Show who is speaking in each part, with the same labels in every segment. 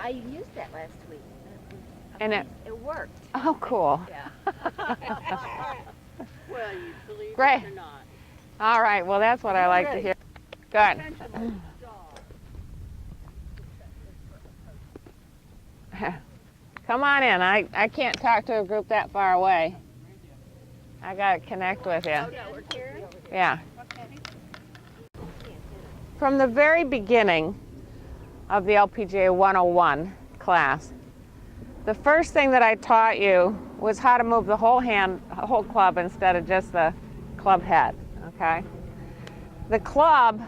Speaker 1: I used that last week.
Speaker 2: And
Speaker 1: it worked.
Speaker 2: Oh, cool.
Speaker 1: Yeah.
Speaker 3: Well, you believe
Speaker 2: Great.
Speaker 3: it or not.
Speaker 2: All right, well, that's what I like to hear. Good. Come on in. I can't talk to a group that far away. I got to connect with you. Yeah. From the very beginning of the LPGA 101 class, the first thing that I taught you was how to move the whole club instead of just the club head, okay? The club,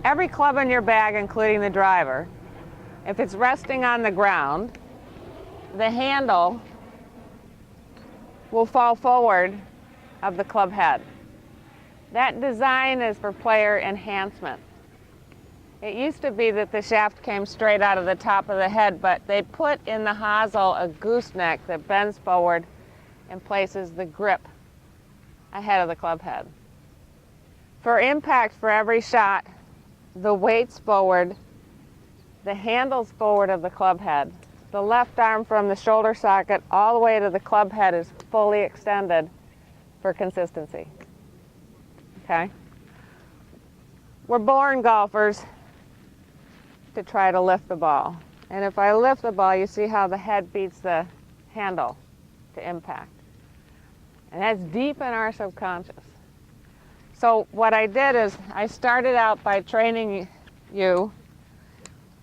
Speaker 2: every club in your bag, including the driver, if it's resting on the ground, the handle will fall forward of the club head. That design is for player enhancement. It used to be that the shaft came straight out of the top of the head, but they put in the hosel a gooseneck that bends forward and places the grip ahead of the club head. For impact for every shot, the weight's forward, the handle's forward of the club head. The left arm from the shoulder socket all the way to the club head is fully extended for consistency. Okay? We're born golfers to try to lift the ball. And if I lift the ball, you see how the head beats the handle to impact. And that's deep in our subconscious. So what I did is I started out by training you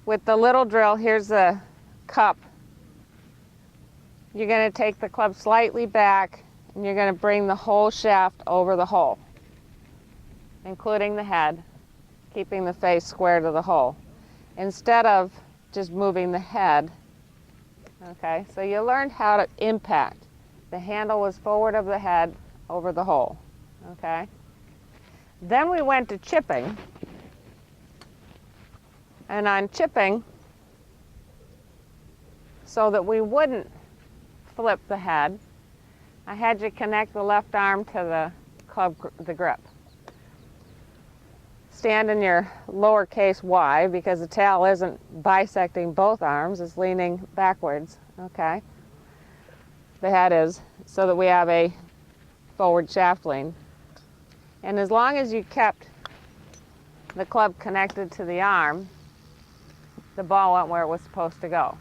Speaker 2: with the little drill. Here's the cup. You're going to take the club slightly back and you're going to bring the whole shaft over the hole, including the head, keeping the face square to the hole, instead of just moving the head. Okay, so you learned how to impact. The handle was forward of the head over the hole. Okay. Then we went to chipping. And on chipping, so that we wouldn't flip the head, I had you connect the left arm to the grip. Stand in your lowercase y because the tail isn't bisecting both arms, it's leaning backwards, okay? The head is, so that we have a forward shaft lean. And as long as you kept the club connected to the arm, the ball went where it was supposed to go.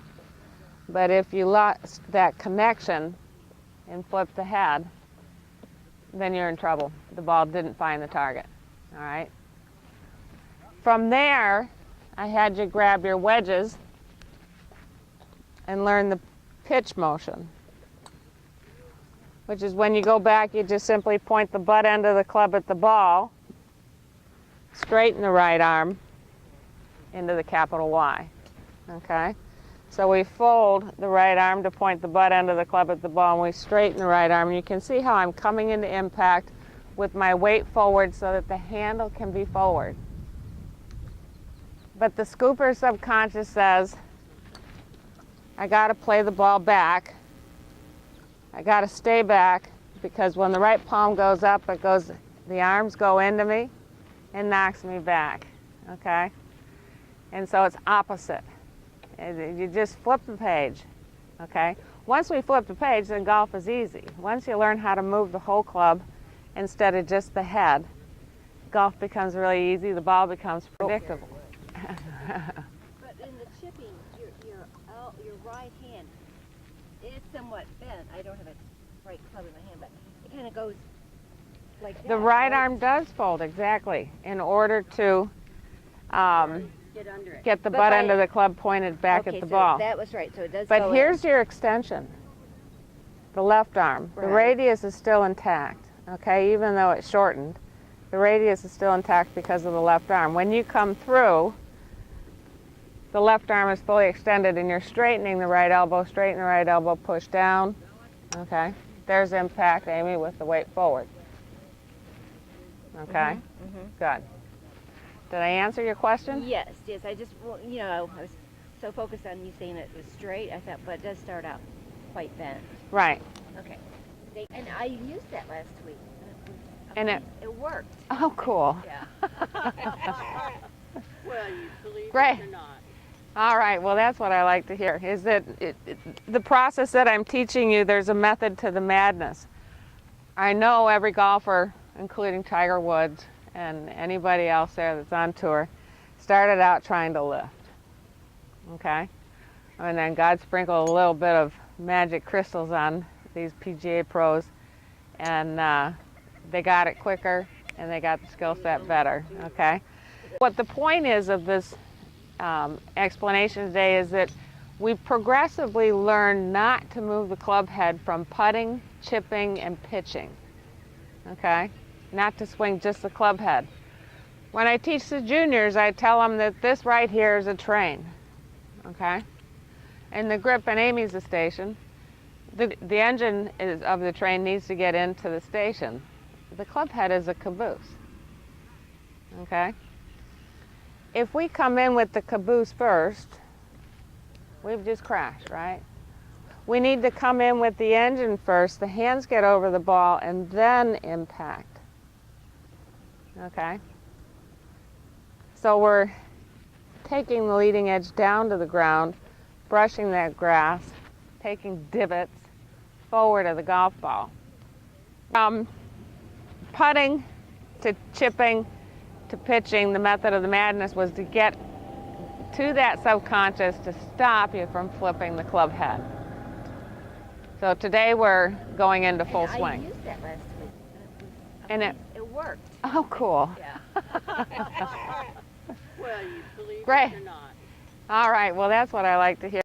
Speaker 2: But if you lost that connection and flipped the head, then you're in trouble. The ball didn't find the target, all right? From there, I had you grab your wedges and learn the pitch motion, which is when you go back, you just simply point the butt end of the club at the ball, straighten the right arm into the capital Y, okay? So we fold the right arm to point the butt end of the club at the ball, and we straighten the right arm. And you can see how I'm coming into impact with my weight forward so that the handle can be forward. But the scooper subconscious says, I got to play the ball back. I got to stay back because when the right palm goes up, the arms go into me and knocks me back, okay? And so it's opposite. You just flip the page, okay? Once we flip the page, then golf is easy. Once you learn how to move the whole club instead of just the head, golf becomes really easy. The ball becomes predictable.
Speaker 1: But in the chipping, your right hand is somewhat bent. I don't have a right club in my hand, but it kind of goes like that.
Speaker 2: The right arm does fold, exactly, in order to get the butt end of the club pointed back at the ball.
Speaker 1: That was right, so it does
Speaker 2: But
Speaker 1: go
Speaker 2: here's your extension, the left arm.
Speaker 1: Right.
Speaker 2: The radius is still intact, okay, even though it's shortened. The radius is still intact because of the left arm. When you come through, the left arm is fully extended and you're straightening the right elbow, straighten the right elbow, push down, okay? There's impact, Amy, with the weight forward. Okay? Good. Did I answer your question?
Speaker 1: Yes. I just, well, I was so focused on you saying it was straight, I thought, but it does start out quite bent.
Speaker 2: Right.
Speaker 1: Okay. And I used that last week.
Speaker 2: And
Speaker 1: it worked.
Speaker 2: Oh, cool.
Speaker 1: Yeah.
Speaker 3: Well, you believe
Speaker 2: Great.
Speaker 3: it or not.
Speaker 2: All right, well, that's what I like to hear, is that the process that I'm teaching you, there's a method to the madness. I know every golfer, including Tiger Woods and anybody else there that's on tour, started out trying to lift, okay? And then God sprinkled a little bit of magic crystals on these PGA pros, and they got it quicker, and they got the skill set better, okay? What the point is of this explanation today is that we progressively learn not to move the club head from putting, chipping, and pitching, okay? Not to swing just the club head. When I teach the juniors, I tell them that this right here is a train, okay? And the grip and Amy's the station. The engine of the train needs to get into the station. The club head is a caboose, okay? If we come in with the caboose first, we've just crashed, right? We need to come in with the engine first, the hands get over the ball, and then impact, okay? So we're taking the leading edge down to the ground, brushing that grass, taking divots forward of the golf ball. From putting to chipping to pitching, the method of the madness was to get to that subconscious to stop you from flipping the club head. So today we're going into full swing.
Speaker 1: I used that last week.
Speaker 2: And it
Speaker 1: worked.
Speaker 2: Oh, cool.
Speaker 1: Yeah.
Speaker 3: Well, you believe
Speaker 2: Great.
Speaker 3: it or not.
Speaker 2: All right, well, that's what I like to hear.